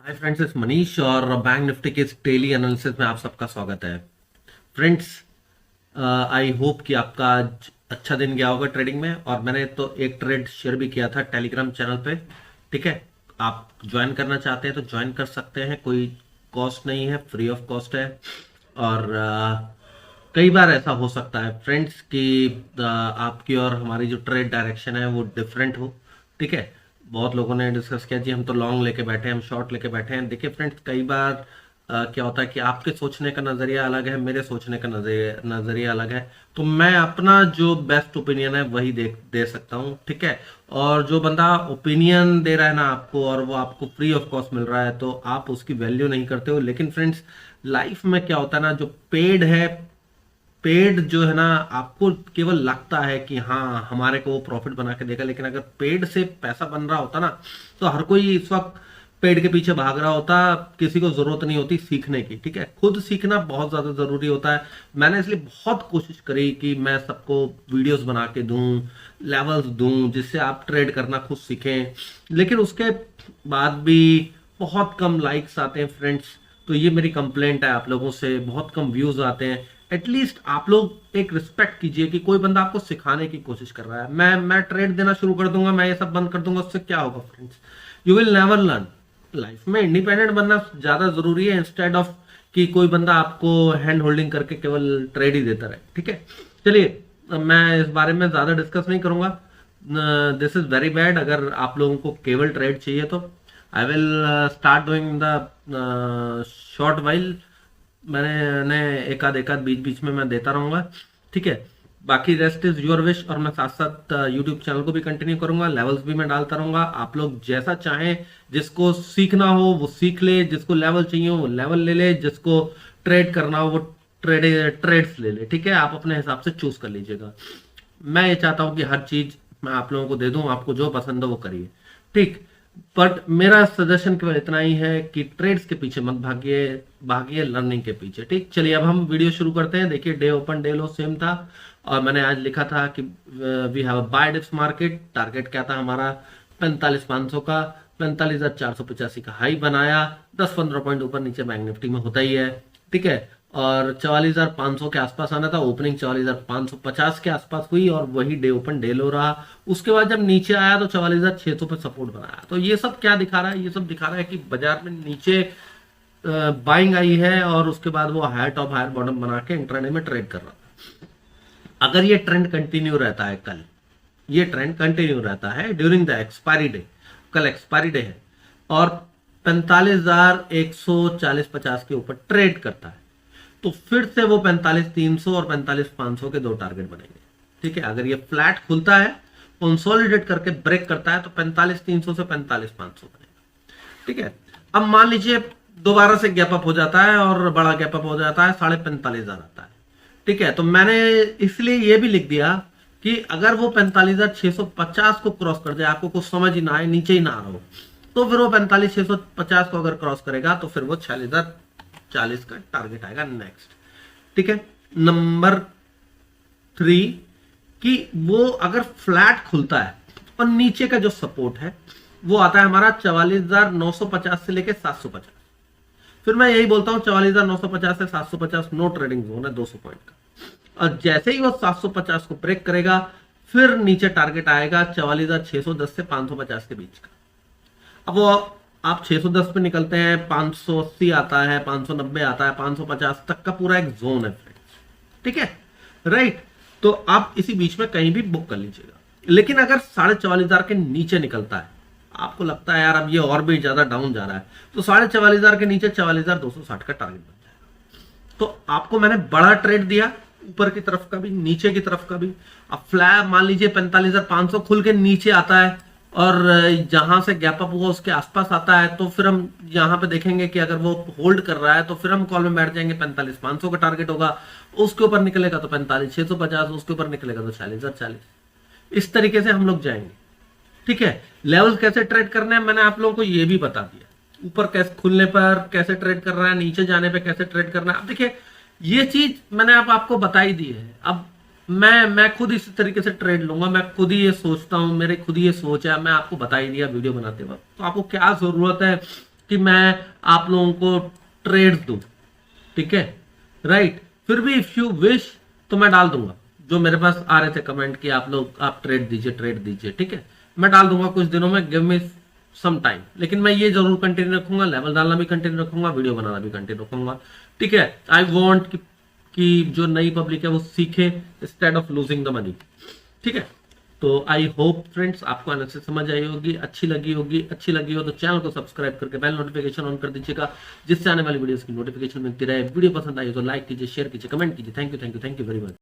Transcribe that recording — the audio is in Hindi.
हाय फ्रेंड्स, इस मनीष और बैंक निफ्टी के इस डेली एनालिसिस में आप सबका स्वागत है। फ्रेंड्स, आई होप कि आपका आज अच्छा दिन गया होगा ट्रेडिंग में। और मैंने तो एक ट्रेड शेयर भी किया था टेलीग्राम चैनल पे। ठीक है, आप ज्वाइन करना चाहते हैं तो ज्वाइन कर सकते हैं, कोई कॉस्ट नहीं है, फ्री ऑफ कॉस्ट है। और कई बार ऐसा हो सकता है फ्रेंड्स कि आपकी और हमारी जो ट्रेड डायरेक्शन है वो डिफरेंट हो। ठीक है, बहुत लोगों ने डिस्कस किया जी हम तो लॉन्ग लेके बैठे हैं, हम शॉर्ट लेके बैठे हैं। देखिए फ्रेंड्स, कई बार क्या होता है कि आपके सोचने का नज़रिया अलग है, मेरे सोचने का नज़रिया अलग है। तो मैं अपना जो बेस्ट ओपिनियन है वही दे सकता हूँ। ठीक है, और जो बंदा ओपिनियन दे रहा है ना आपको, और वो आपको फ्री ऑफ कॉस्ट मिल रहा है, तो आप उसकी वैल्यू नहीं करते हो। लेकिन फ्रेंड्स, लाइफ में क्या होता है ना, जो पेड है, पेड जो है ना, आपको केवल लगता है कि हाँ हमारे को वो प्रॉफिट बना के देगा। लेकिन अगर पेड से पैसा बन रहा होता ना, तो हर कोई इस वक्त पेड के पीछे भाग रहा होता। किसी को जरूरत नहीं होती सीखने की। ठीक है, खुद सीखना बहुत ज्यादा जरूरी होता है। मैंने इसलिए बहुत कोशिश करी कि मैं सबको वीडियोस बना के दूं, लेवल्स दूं, जिससे आप ट्रेड करना खुद सीखें। लेकिन उसके बाद भी बहुत कम लाइक्स आते हैं फ्रेंड्स। तो ये मेरी कंप्लेंट है आप लोगों से, बहुत कम व्यूज आते हैं। एटलीस्ट आप लोग एक रिस्पेक्ट कीजिए कि कोई बंदा आपको सिखाने की कोशिश कर रहा है। मैं ट्रेड देना शुरू कर दूंगा, मैं ये सब बंद कर दूंगा, उससे क्या होगा friends? You will never learn. Life में इंडिपेंडेंट बनना ज्यादा जरूरी है, इंस्टेड ऑफ कि कोई बंदा आपको हैंड होल्डिंग करके केवल ट्रेड ही देता रहे। ठीक है, चलिए, मैं इस बारे में ज्यादा डिस्कस नहीं करूंगा। This is very bad. अगर आप लोगों को केवल ट्रेड चाहिए तो I will start doing the short while. मैंने एकाध बीच बीच में मैं देता रहूंगा। ठीक है, बाकी रेस्ट इज योर विश। और मैं साथ साथ यूट्यूब चैनल को भी कंटिन्यू करूंगा, लेवल्स भी मैं डालता रहूंगा। आप लोग जैसा चाहें, जिसको सीखना हो वो सीख ले, जिसको लेवल चाहिए वो लेवल ले ले, जिसको ट्रेड करना हो वो ट्रेड्स ले ले। ठीक है, आप अपने हिसाब से चूज कर लीजिएगा। मैं ये चाहता हूँ कि हर चीज मैं आप लोगों को दे दूं, आपको जो पसंद हो वो करिए। ठीक, बट मेरा सजेशन केवल इतना ही है कि ट्रेड्स के पीछे मत भागिए, भागिए लर्निंग के पीछे। ठीक, चलिए अब हम वीडियो शुरू करते हैं। देखिए, day open day low same था, और मैंने आज लिखा था कि we have a buy dips market. Target क्या था हमारा? 45,500 का। 45,485 का हाई बनाया। 10-15 पॉइंट ऊपर नीचे बैंक निफ्टी में होता ही है। ठीक है, और 44,500 के आसपास आना था। ओपनिंग 44,550 के आसपास हुई, और वही डे ओपन डे लो रहा। उसके बाद जब नीचे आया तो 44,600 पे सपोर्ट बनाया। तो ये सब क्या दिखा रहा है? ये सब दिखा रहा है कि बाजार में नीचे बाइंग आई है, और उसके बाद वो हायर टॉप हायर बॉटम बना के इंट्राडे में ट्रेड कर रहा था। अगर ये ट्रेंड कंटिन्यू रहता है, कल ये ट्रेंड कंटिन्यू रहता है ड्यूरिंग द एक्सपायरी डे, कल एक्सपायरी डे है, और 45,140-50 के ऊपर ट्रेड करता है, तो फिर से वो 45,300 और 45,500 के दो टारगेट बनेंगे। ठीक है, अगर ये फ्लैट खुलता है, कंसोलिडेट करके ब्रेक करता है, तो 45,300 से 45,500 बनेगा। ठीक है, अब मान लीजिए दोबारा से गैप अप हो जाता है, और बड़ा गैप अप हो जाता है, 45,500 आता है। ठीक है, तो मैंने इसलिए ये भी लिख दिया कि अगर वो 45,650 को क्रॉस कर जाए, आपको कुछ समझ ही ना आए, नीचे ही ना आ रहा हो, तो फिर वो 45,650 को अगर क्रॉस करेगा तो फिर वो 46,040 का टारगेट आएगा नेक्स्ट। ठीक है, नंबर 3 कि वो अगर फ्लैट खुलता है और नीचे का जो सपोर्ट है वो आता है हमारा 44,950 से लेके 750। फिर मैं यही बोलता हूं 44,950 से 750 नो ट्रेडिंग जोन है 200 पॉइंट का। और जैसे ही वो 750 को ब्रेक करेगा, फिर नीचे टारगेट आएगा 44,610 से 550 के बीच का। अब वो आप 610 पे निकलते हैं, 580 आता है, 590 आता है, 550 तक का पूरा एक जोन है फ्रेंड्स। ठीक है, राइट। तो आप इसी बीच में कहीं भी बुक कर लीजिएगा। लेकिन अगर 44,500 के नीचे निकलता है, आपको लगता है यार अब ये और भी ज्यादा डाउन जा रहा है, तो 44,500 के नीचे 44,260 का टारगेट बन जाएगा। तो आपको मैंने बड़ा ट्रेड दिया, ऊपर की तरफ का भी नीचे की तरफ का भी। अब फ्लैट मान लीजिए 45,500 खुल के नीचे आता है, और जहां से गैप अप हुआ उसके आसपास आता है, तो फिर हम यहां पे देखेंगे कि अगर वो होल्ड कर रहा है तो फिर हम कॉल में बैठ जाएंगे। 45,500 का टारगेट होगा, उसके ऊपर निकलेगा तो 45,650, उसके ऊपर निकलेगा तो 40,040। इस तरीके से हम लोग जाएंगे। ठीक है, लेवल कैसे ट्रेड करने हैं मैंने आप लोगों को ये भी बता दिया। ऊपर कैसे खुलने पर कैसे ट्रेड करना है, नीचे जाने पे कैसे ट्रेड करना है। अब देखिए, ये चीज मैंने अब आपको बता ही दी है। अब मैं खुद इस तरीके से ट्रेड लूंगा, मैं खुद ही ये सोचता हूँ, मेरे खुद ही ये सोच है, मैं आपको बता ही दिया वीडियो बनाते वक्त। तो आपको क्या जरूरत है कि मैं आप लोगों को ट्रेड्स दूं, ठीक है, राइट। फिर भी इफ यू विश तो मैं डाल दूंगा, जो मेरे पास आ रहे थे कमेंट कि आप लोग आप ट्रेड दीजिए, ठीक है, मैं डाल दूंगा कुछ दिनों में, गिव मी सम टाइम। लेकिन मैं ये जरूर कंटिन्यू रखूंगा, लेवल डालना भी कंटिन्यू रखूंगा, वीडियो बनाना भी कंटिन्यू रखूंगा, ठीक है। आई वॉन्ट कि जो नई पब्लिक है वो सीखे instead of losing the money, ठीक है। तो आई होप फ्रेंड्स आपको एनालिसिस समझ आई होगी, अच्छी लगी होगी। अच्छी लगी हो तो चैनल को सब्सक्राइब करके बेल नोटिफिकेशन ऑन कर दीजिएगा, जिससे आने वाली वीडियोस की नोटिफिकेशन मिलती रहे। वीडियो पसंद आई तो लाइक कीजिए, शेयर कीजिए, कमेंट कीजिए। Thank you very much.